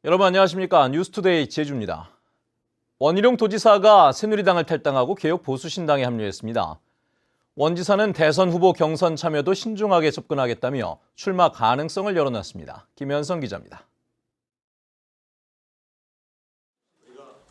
여러분 안녕하십니까? 뉴스투데이 제주입니다. 원희룡 도지사가 새누리당을 탈당하고 개혁 보수신당에 합류했습니다. 원 지사는 대선 후보 경선 참여도 신중하게 접근하겠다며 출마 가능성을 열어놨습니다. 김현성 기자입니다.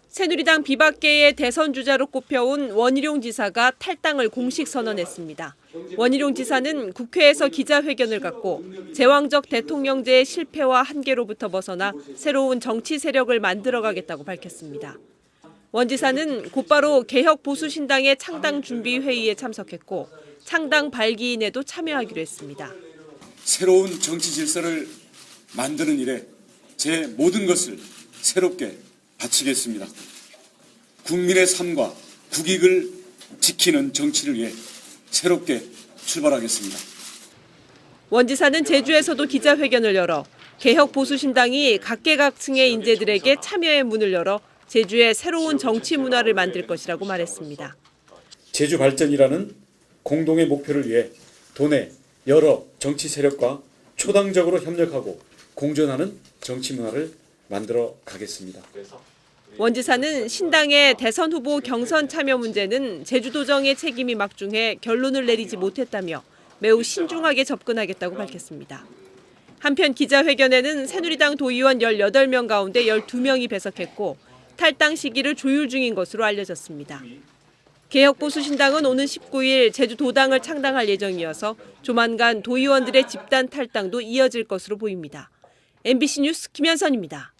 새누리당 비박계의 대선 주자로 꼽혀온 원희룡 지사가 탈당을 공식 선언했습니다. 원희룡 지사는 국회에서 기자회견을 갖고 제왕적 대통령제의 실패와 한계로부터 벗어나 새로운 정치 세력을 만들어가겠다고 밝혔습니다. 원 지사는 곧바로 개혁 보수신당의 창당 준비 회의에 참석했고 창당 발기인에도 참여하기로 했습니다. 새로운 정치 질서를 만드는 일에 제 모든 것을 새롭게 바치겠습니다. 국민의 삶과 국익을 지키는 정치를 위해 새롭게 출발하겠습니다. 원 지사는 제주에서도 기자회견을 열어 개혁 보수신당이 각계각층의 인재들에게 참여의 문을 열어 제주의 새로운 정치 문화를 만들 것이라고 말했습니다. 제주 발전이라는 공동의 목표를 위해 도내 여러 정치 세력과 초당적으로 협력하고 공존하는 정치 문화를 만들어 가겠습니다. 원 지사는 신당의 대선 후보 경선 참여 문제는 제주도정의 책임이 막중해 결론을 내리지 못했다며 매우 신중하게 접근하겠다고 밝혔습니다. 한편 기자회견에는 새누리당 도의원 18명 가운데 12명이 배석했고 탈당 시기를 조율 중인 것으로 알려졌습니다. 개혁보수신당은 오는 19일 제주도당을 창당할 예정이어서 조만간 도의원들의 집단 탈당도 이어질 것으로 보입니다. MBC 뉴스 김현선입니다.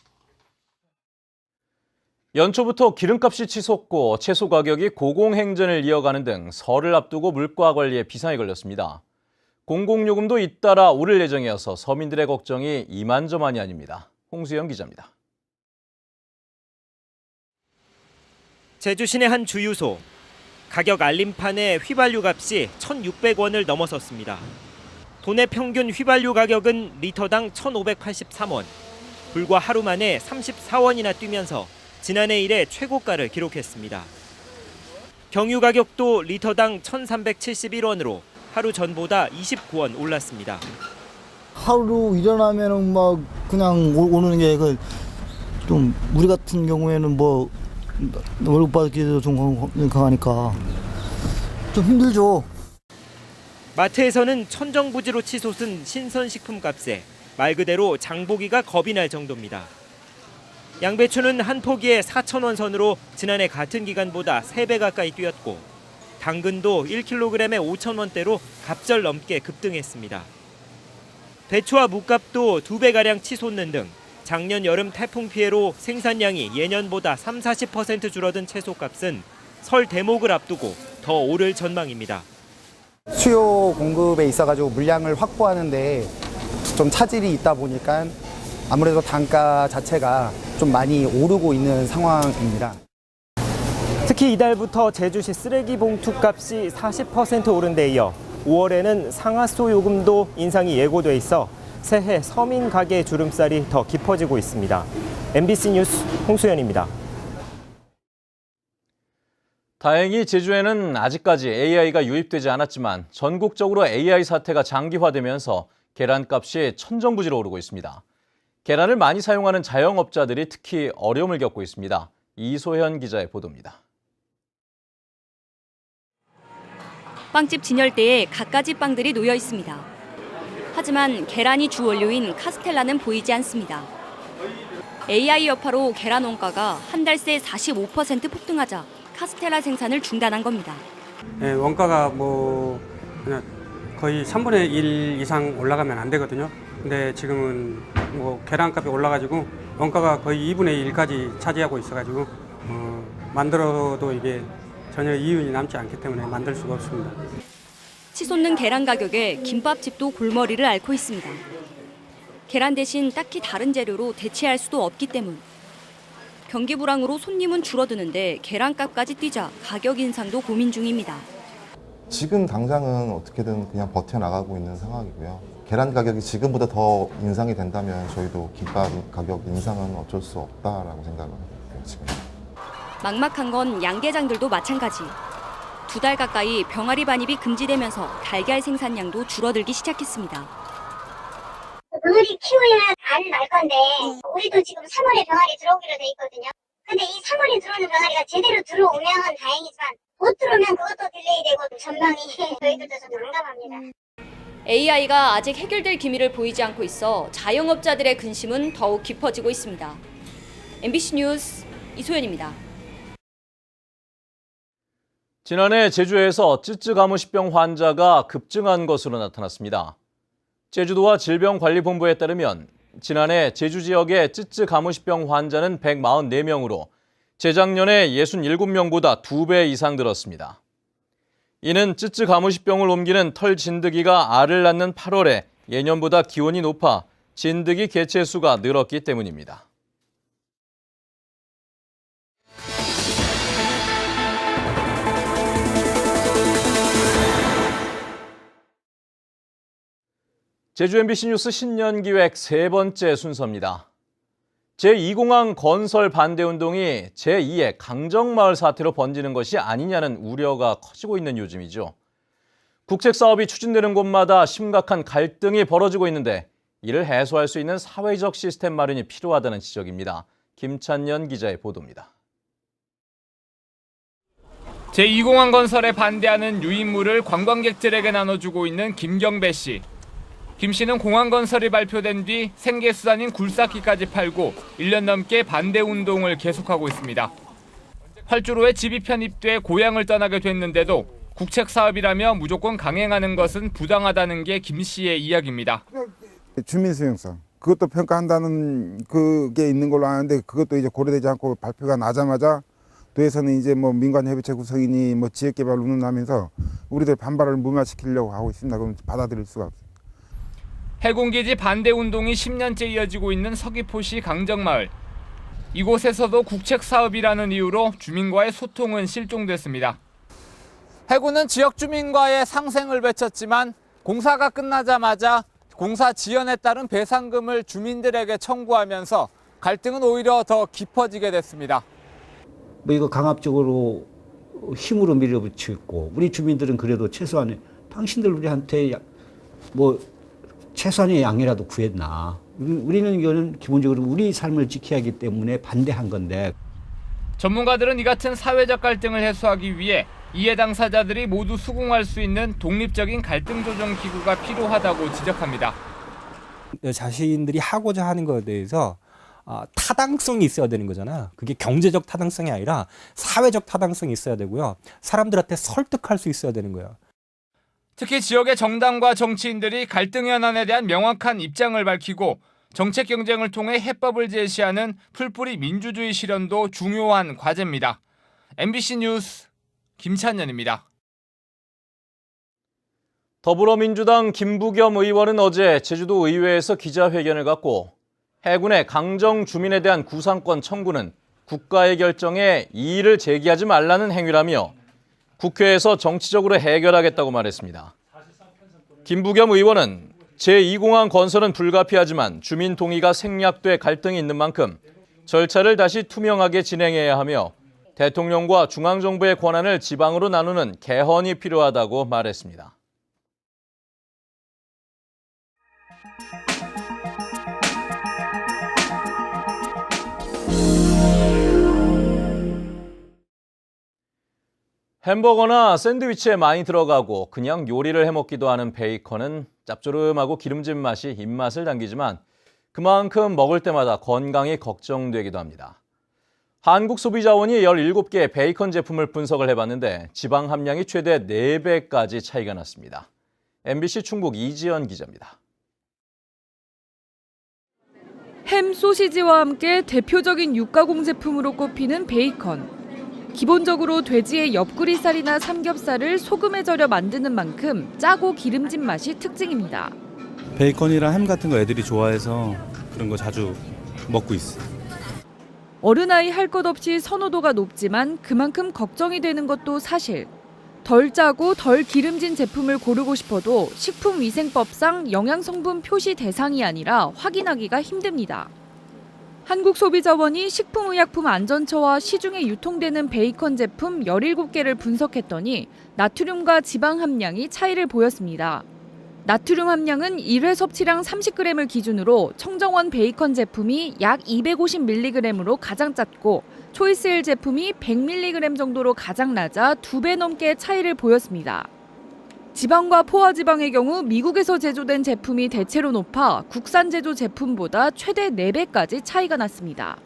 연초부터 기름값이 치솟고 채소 가격이 고공행진을 이어가는 등 설을 앞두고 물가 관리에 비상이 걸렸습니다. 공공요금도 잇따라 오를 예정이어서 서민들의 걱정이 이만저만이 아닙니다. 홍수영 기자입니다. 제주 시내 한 주유소. 가격 알림판에 휘발유 값이 1,600원을 넘어섰습니다. 도내 평균 휘발유 가격은 리터당 1,583원. 불과 하루 만에 34원이나 뛰면서 지난해 이래 최고가를 기록했습니다. 경유 가격도 리터당 1,371원으로 하루 전보다 29원 올랐습니다. 하루 일어나면은 막 그냥 오는 게 좀 우리 같은 경우에는 뭐 월급 받기도 좀 강하니까 좀 힘들죠. 마트에서는 천정부지로 치솟은 신선식품 값에 말 그대로 장보기가 겁이 날 정도입니다. 양배추는 한 포기에 4,000원 선으로 지난해 같은 기간보다 3배 가까이 뛰었고 당근도 1kg에 5,000원대로 갑절 넘게 급등했습니다. 배추와 묵값도 2배가량 치솟는 등 작년 여름 태풍 피해로 생산량이 예년보다 30-40% 줄어든 채소값은 설 대목을 앞두고 더 오를 전망입니다. 수요 공급에 있어가지고 물량을 확보하는데 좀 차질이 있다 보니까 아무래도 단가 자체가 좀 많이 오르고 있는 상황입니다. 특히 이달부터 제주시 쓰레기 봉투 값이 40% 오른 데 이어 5월에는 상하수 요금도 인상이 예고돼 있어 새해 서민 가계 주름살이 더 깊어지고 있습니다. MBC 뉴스 홍수연입니다. 다행히 제주에는 아직까지 AI가 유입되지 않았지만 전국적으로 AI 사태가 장기화되면서 계란값이 천정부지로 오르고 있습니다. 계란을 많이 사용하는 자영업자들이 특히 어려움을 겪고 있습니다. 이소현 기자의 보도입니다. 빵집 진열대에 갖가지 빵들이 놓여 있습니다. 하지만 계란이 주 원료인 카스텔라는 보이지 않습니다. AI 여파로 계란 원가가 한 달 새 45% 폭등하자 카스텔라 생산을 중단한 겁니다. 네, 원가가 그냥 거의 3분의 1 이상 올라가면 안 되거든요. 근데 지금은 계란값이 올라가지고 원가가 거의 2분의 1까지 차지하고 있어가지고 만들어도 이게 전혀 이윤이 남지 않기 때문에 만들 수가 없습니다. 치솟는 계란 가격에 김밥집도 골머리를 앓고 있습니다. 계란 대신 딱히 다른 재료로 대체할 수도 없기 때문. 경기 불황으로 손님은 줄어드는데 계란값까지 뛰자 가격 인상도 고민 중입니다. 지금 당장은 어떻게든 그냥 버텨나가고 있는 상황이고요. 계란 가격이 지금보다 더 인상이 된다면 저희도 김밥 가격 인상은 어쩔 수 없다라고 생각을 해요, 지금. 막막한 건 양계장들도 마찬가지. 2달 가까이 병아리 반입이 금지되면서 달걀 생산량도 줄어들기 시작했습니다. 그들이 키우면 안 날 건데 우리도 지금 3월에 병아리 들어오기로 돼 있거든요. 근데 이 3월에 들어오는 병아리가 제대로 들어오면 다행이지만 못 들어오면 그것도 딜레이 되고 전망이 저희들도 좀 난감합니다. AI가 아직 해결될 기미를 보이지 않고 있어 자영업자들의 근심은 더욱 깊어지고 있습니다. MBC 뉴스 이소연입니다. 지난해 제주에서 쯔쯔가무시병 환자가 급증한 것으로 나타났습니다. 제주도와 질병관리본부에 따르면 지난해 제주 지역의 쯔쯔가무시병 환자는 144명으로 재작년에 67명보다 2배 이상 늘었습니다. 이는 쯔쯔가무시병을 옮기는 털 진드기가 알을 낳는 8월에 예년보다 기온이 높아 진드기 개체 수가 늘었기 때문입니다. 제주 MBC 뉴스 신년기획 3번째 순서입니다. 제2공항 건설 반대운동이 제2의 강정마을 사태로 번지는 것이 아니냐는 우려가 커지고 있는 요즘이죠. 국책사업이 추진되는 곳마다 심각한 갈등이 벌어지고 있는데 이를 해소할 수 있는 사회적 시스템 마련이 필요하다는 지적입니다. 김찬년 기자의 보도입니다. 제2공항 건설에 반대하는 유인물을 관광객들에게 나눠주고 있는 김경배 씨. 김 씨는 공항 건설이 발표된 뒤 생계수단인 굴삭기까지 팔고 1년 넘게 반대 운동을 계속하고 있습니다. 활주로에 집이 편입돼 고향을 떠나게 됐는데도 국책 사업이라며 무조건 강행하는 것은 부당하다는 게 김 씨의 이야기입니다. 주민 수용성 그것도 평가한다는 그게 있는 걸로 아는데 그것도 이제 고려되지 않고 발표가 나자마자 도에서는 이제 뭐 민관협의체 구성이니 뭐 지역개발 운운하면서 우리들 반발을 무마시키려고 하고 있습니다. 그럼 받아들일 수가 없어요. 해군기지 반대 운동이 10년째 이어지고 있는 서귀포시 강정마을. 이곳에서도 국책 사업이라는 이유로 주민과의 소통은 실종됐습니다. 해군은 지역 주민과의 상생을 외쳤지만 공사가 끝나자마자 공사 지연에 따른 배상금을 주민들에게 청구하면서 갈등은 오히려 더 깊어지게 됐습니다. 뭐 이거 강압적으로 힘으로 밀어붙이고 우리 주민들은 그래도 최소한의 당신들 우리한테 뭐 최소한의 양이라도 구했나. 우리는 이거는 기본적으로 우리 삶을 지켜야 하기 때문에 반대한 건데. 전문가들은 이 같은 사회적 갈등을 해소하기 위해 이해 당사자들이 모두 수긍할 수 있는 독립적인 갈등 조정 기구가 필요하다고 지적합니다. 자신들이 하고자 하는 것에 대해서 타당성이 있어야 되는 거잖아. 그게 경제적 타당성이 아니라 사회적 타당성이 있어야 되고요. 사람들한테 설득할 수 있어야 되는 거예요. 특히 지역의 정당과 정치인들이 갈등 현안에 대한 명확한 입장을 밝히고 정책 경쟁을 통해 해법을 제시하는 풀뿌리 민주주의 실현도 중요한 과제입니다. MBC 뉴스 김찬년입니다. 더불어민주당 김부겸 의원은 어제 제주도 의회에서 기자회견을 갖고 해군의 강정 주민에 대한 구상권 청구는 국가의 결정에 이의를 제기하지 말라는 행위라며 국회에서 정치적으로 해결하겠다고 말했습니다. 김부겸 의원은 제2공항 건설은 불가피하지만 주민 동의가 생략돼 갈등이 있는 만큼 절차를 다시 투명하게 진행해야 하며 대통령과 중앙정부의 권한을 지방으로 나누는 개헌이 필요하다고 말했습니다. 햄버거나 샌드위치에 많이 들어가고 그냥 요리를 해먹기도 하는 베이컨은 짭조름하고 기름진 맛이 입맛을 당기지만 그만큼 먹을 때마다 건강이 걱정되기도 합니다. 한국소비자원이 17개의 베이컨 제품을 분석을 해봤는데 지방 함량이 최대 4배까지 차이가 났습니다. MBC 충북 이지연 기자입니다. 햄, 소시지와 함께 대표적인 육가공 제품으로 꼽히는 베이컨. 기본적으로 돼지의 옆구리살이나 삼겹살을 소금에 절여 만드는 만큼 짜고 기름진 맛이 특징입니다. 베이컨이랑 햄 같은 거 애들이 좋아해서 그런 거 자주 먹고 있어요. 어른아이 할 것 없이 선호도가 높지만 그만큼 걱정이 되는 것도 사실. 덜 짜고 덜 기름진 제품을 고르고 싶어도 식품위생법상 영양성분 표시 대상이 아니라 확인하기가 힘듭니다. 한국소비자원이 식품의약품안전처와 시중에 유통되는 베이컨 제품 17개를 분석했더니 나트륨과 지방 함량이 차이를 보였습니다. 나트륨 함량은 1회 섭취량 30g을 기준으로 청정원 베이컨 제품이 약 250mg으로 가장 작고 초이스힐 제품이 100mg 정도로 가장 낮아 2배 넘게 차이를 보였습니다. 지방과 포화지방의 경우 미국에서 제조된 제품이 대체로 높아 국산 제조 제품보다 최대 4배까지 차이가 났습니다.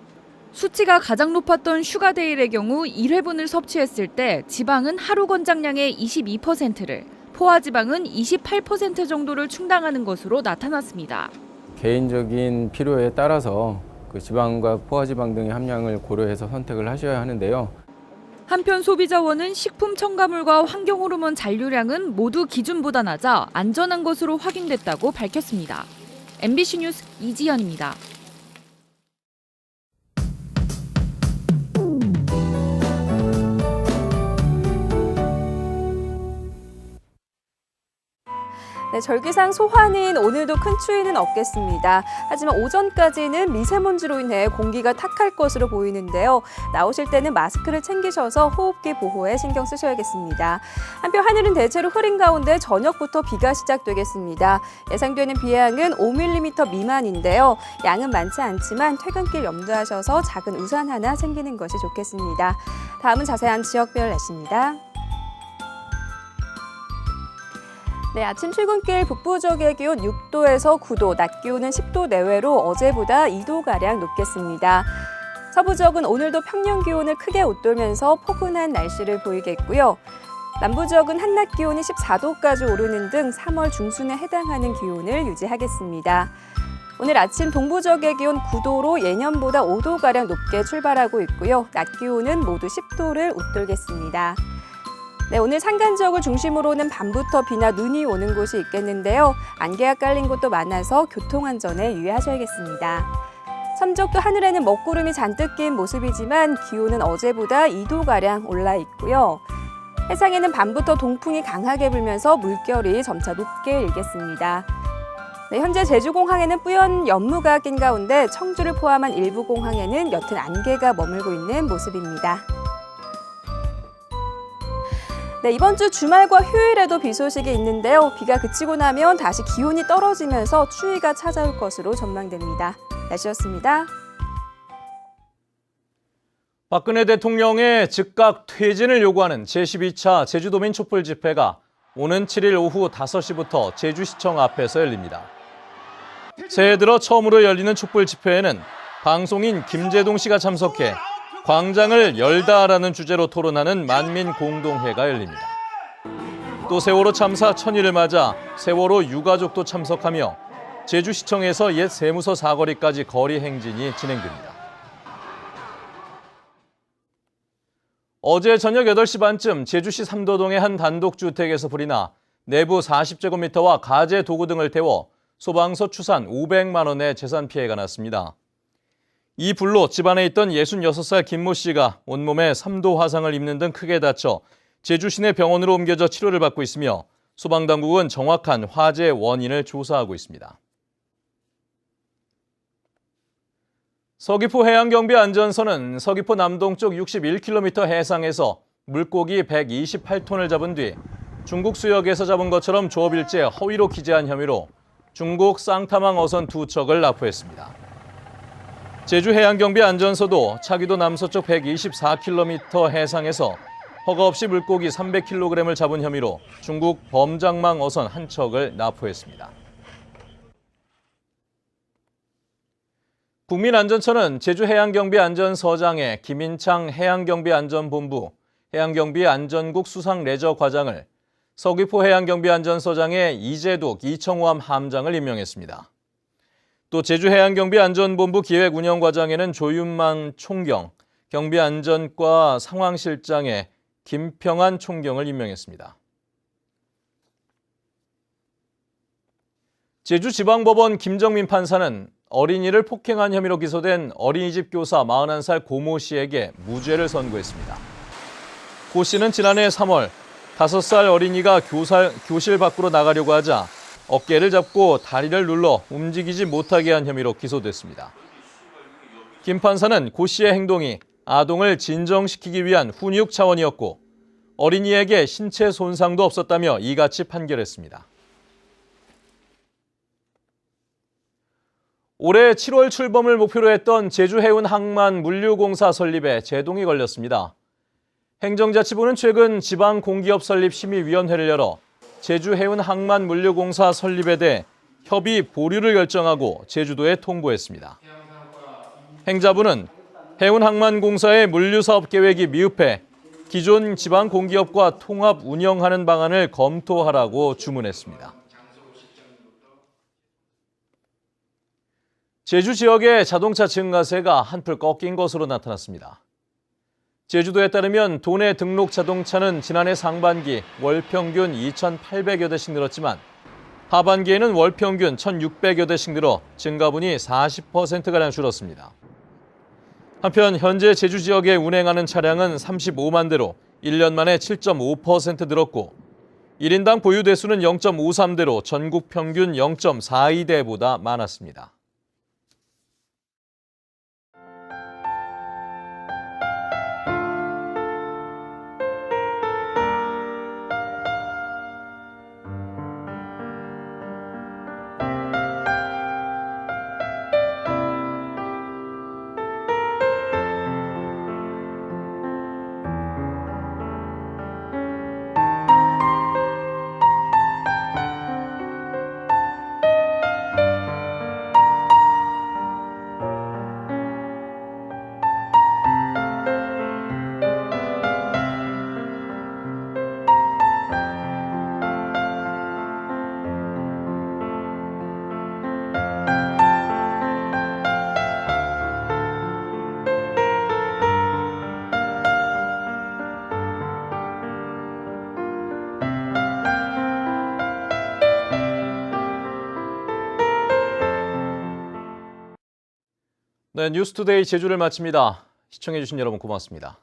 수치가 가장 높았던 슈가데일의 경우 1회분을 섭취했을 때 지방은 하루 권장량의 22%를, 포화지방은 28% 정도를 충당하는 것으로 나타났습니다. 개인적인 필요에 따라서 그 지방과 포화지방 등의 함량을 고려해서 선택을 하셔야 하는데요. 한편 소비자원은 식품 첨가물과 환경호르몬 잔류량은 모두 기준보다 낮아 안전한 것으로 확인됐다고 밝혔습니다. MBC 뉴스 이지연입니다. 네, 절기상 소환인 오늘도 큰 추위는 없겠습니다. 하지만 오전까지는 미세먼지로 인해 공기가 탁할 것으로 보이는데요. 나오실 때는 마스크를 챙기셔서 호흡기 보호에 신경 쓰셔야겠습니다. 한편 하늘은 대체로 흐린 가운데 저녁부터 비가 시작되겠습니다. 예상되는 비양은 5mm 미만인데요. 양은 많지 않지만 퇴근길 염두하셔서 작은 우산 하나 챙기는 것이 좋겠습니다. 다음은 자세한 지역별 날씨입니다. 네, 아침 출근길 북부 지역의 기온 6도에서 9도, 낮 기온은 10도 내외로 어제보다 2도가량 높겠습니다. 서부 지역은 오늘도 평년 기온을 크게 웃돌면서 포근한 날씨를 보이겠고요. 남부 지역은 한낮 기온이 14도까지 오르는 등 3월 중순에 해당하는 기온을 유지하겠습니다. 오늘 아침 동부 지역의 기온 9도로 예년보다 5도가량 높게 출발하고 있고요. 낮 기온은 모두 10도를 웃돌겠습니다. 네, 오늘 산간 지역을 중심으로는 밤부터 비나 눈이 오는 곳이 있겠는데요. 안개가 깔린 곳도 많아서 교통안전에 유의하셔야겠습니다. 삼척도 하늘에는 먹구름이 잔뜩 낀 모습이지만 기온은 어제보다 2도가량 올라 있고요. 해상에는 밤부터 동풍이 강하게 불면서 물결이 점차 높게 일겠습니다. 네, 현재 제주공항에는 뿌연 연무가 낀 가운데 청주를 포함한 일부 공항에는 옅은 안개가 머물고 있는 모습입니다. 네, 이번 주 주말과 휴일에도 비 소식이 있는데요. 비가 그치고 나면 다시 기온이 떨어지면서 추위가 찾아올 것으로 전망됩니다. 날씨였습니다. 박근혜 대통령의 즉각 퇴진을 요구하는 제12차 제주도민 촛불 집회가 오는 7일 오후 5시부터 제주시청 앞에서 열립니다. 새해 들어 처음으로 열리는 촛불 집회에는 방송인 김재동 씨가 참석해 광장을 열다라는 주제로 토론하는 만민 공동회가 열립니다. 또 세월호 참사 1000일을 맞아 세월호 유가족도 참석하며 제주시청에서 옛 세무서 사거리까지 거리 행진이 진행됩니다. 어제 저녁 8시 반쯤 제주시 삼도동의 한 단독주택에서 불이 나 내부 40제곱미터와 가재 도구 등을 태워 소방서 추산 500만 원의 재산 피해가 났습니다. 이 불로 집안에 있던 66살 김모 씨가 온몸에 3도 화상을 입는 등 크게 다쳐 제주 시내 병원으로 옮겨져 치료를 받고 있으며 소방당국은 정확한 화재 원인을 조사하고 있습니다. 서귀포 해양경비안전소는 서귀포 남동쪽 61km 해상에서 물고기 128톤을 잡은 뒤 중국 수역에서 잡은 것처럼 조업일지에 허위로 기재한 혐의로 중국 쌍타망 어선 2척을 납포했습니다. 제주해양경비안전소도 차기도 남서쪽 124km 해상에서 허가 없이 물고기 300kg을 잡은 혐의로 중국 범장망 어선 1척을 납포했습니다. 국민안전처는 제주해양경비안전서장의 김인창 해양경비안전본부 해양경비안전국 수상레저과장을 서귀포 해양경비안전서장의 이재독 이청호함 함장을 임명했습니다. 또 제주해양경비안전본부 기획운영과장에는 조윤만 총경, 경비안전과 상황실장에 김평한 총경을 임명했습니다. 제주지방법원 김정민 판사는 어린이를 폭행한 혐의로 기소된 어린이집 교사 41살 고모 씨에게 무죄를 선고했습니다. 고 씨는 지난해 3월 5살 어린이가 교실 밖으로 나가려고 하자 어깨를 잡고 다리를 눌러 움직이지 못하게 한 혐의로 기소됐습니다. 김 판사는 고 씨의 행동이 아동을 진정시키기 위한 훈육 차원이었고 어린이에게 신체 손상도 없었다며 이같이 판결했습니다. 올해 7월 출범을 목표로 했던 제주해운항만물류공사 설립에 제동이 걸렸습니다. 행정자치부는 최근 지방공기업 설립심의위원회를 열어 제주해운항만물류공사 설립에 대해 협의 보류를 결정하고 제주도에 통보했습니다. 행자부는 해운항만공사의 물류사업 계획이 미흡해 기존 지방공기업과 통합 운영하는 방안을 검토하라고 주문했습니다. 제주 지역의 자동차 증가세가 한풀 꺾인 것으로 나타났습니다. 제주도에 따르면 도내 등록 자동차는 지난해 상반기 월 평균 2,800여 대씩 늘었지만 하반기에는 월 평균 1,600여 대씩 늘어 증가분이 40%가량 줄었습니다. 한편 현재 제주 지역에 운행하는 차량은 35만 대로 1년 만에 7.5% 늘었고 1인당 보유 대수는 0.53대로 전국 평균 0.42대보다 많았습니다. 네, 뉴스투데이 제주를 마칩니다. 시청해주신 여러분 고맙습니다.